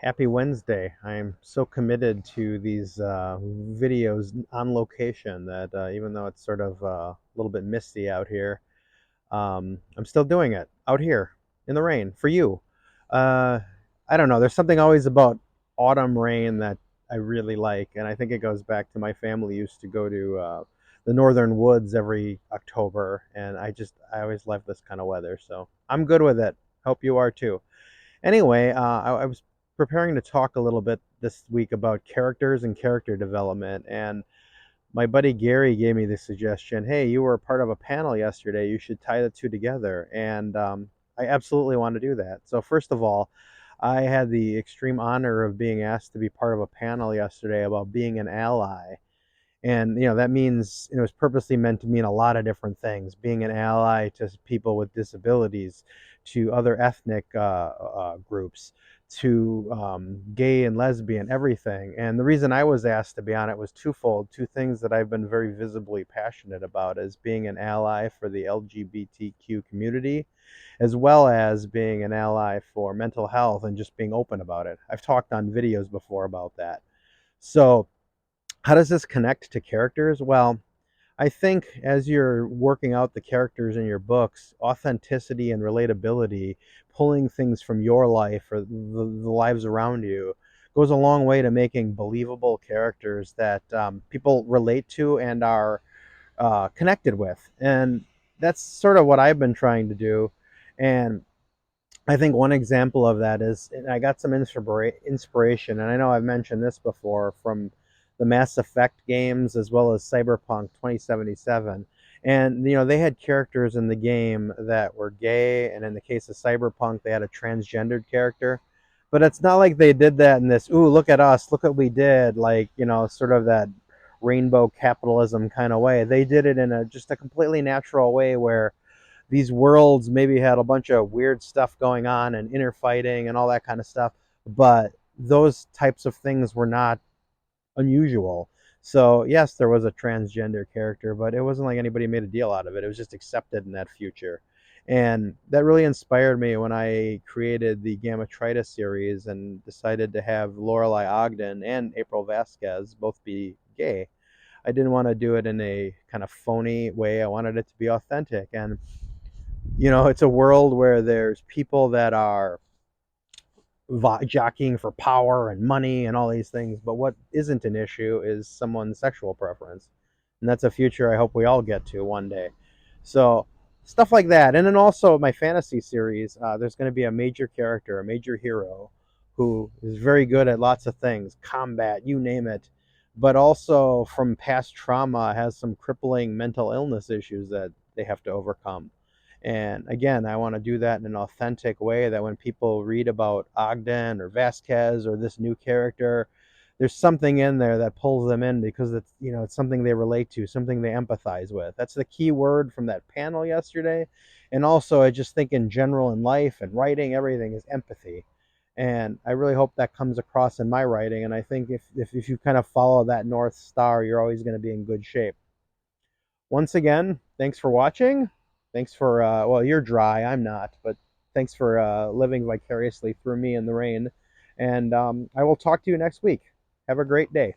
Happy Wednesday. I'm so committed to these videos on location that even though it's sort of a little bit misty out here, I'm still doing it out here in the rain for you. Uh, I don't know. There's something always about autumn rain that I really like, and I think it goes back to my family used to go to the northern woods every October, and I always love this kind of weather, so I'm good with it. Hope you are too. Anyway, I was preparing to talk a little bit this week about characters and character development, and my buddy Gary gave me the suggestion, hey, you were a part of a panel yesterday. You should tie the two together. And I absolutely want to do that. So, first of all, I had the extreme honor of being asked to be part of a panel yesterday about being an ally. And that means it was purposely meant to mean a lot of different things, being an ally to people with disabilities, to other ethnic groups, to gay and lesbian, everything. And the reason I was asked to be on it was twofold. Two things that I've been very visibly passionate about is being an ally for the LGBTQ community, as well as being an ally for mental health and just being open about it. I've talked on videos before about that. So how does this connect to characters? Well, I think as you're working out the characters in your books, authenticity and relatability, pulling things from your life or the lives around you, goes a long way to making believable characters that people relate to and are connected with. And that's sort of what I've been trying to do. And I think one example of that is, and I got some inspiration, and I know I've mentioned this before, from the Mass Effect games as well as Cyberpunk 2077. And they had characters in the game that were gay, and in the case of Cyberpunk, they had a transgendered character. But it's not like they did that in this, ooh, look at us, look what we did, like, sort of that rainbow capitalism kind of way. They did it in a just a completely natural way where these worlds maybe had a bunch of weird stuff going on and inner fighting and all that kind of stuff, but those types of things were not unusual. So yes, there was a transgender character, but it wasn't like anybody made a deal out of it. It was just accepted in that future. And that really inspired me when I created the Gamma Trita series and decided to have Lorelei Ogden and April Vasquez both be gay. I didn't want to do it in a kind of phony way. I wanted it to be authentic. And it's a world where there's people that are jockeying for power and money and all these things, but what isn't an issue is someone's sexual preference. And that's a future I hope we all get to one day. So, stuff like that. And then also, my fantasy series, there's going to be a major character, a major hero, who is very good at lots of things, combat, you name it, but also from past trauma has some crippling mental illness issues that they have to overcome. And again, I want to do that in an authentic way that when people read about Ogden or Vasquez or this new character, there's something in there that pulls them in because it's something they relate to, something they empathize with. That's the key word from that panel yesterday. And also, I just think in general in life and writing, everything is empathy. And I really hope that comes across in my writing. And I think if you kind of follow that North Star, you're always going to be in good shape. Once again, thanks for watching. Thanks for, well, you're dry, I'm not, but thanks for living vicariously through me in the rain. And I will talk to you next week. Have a great day.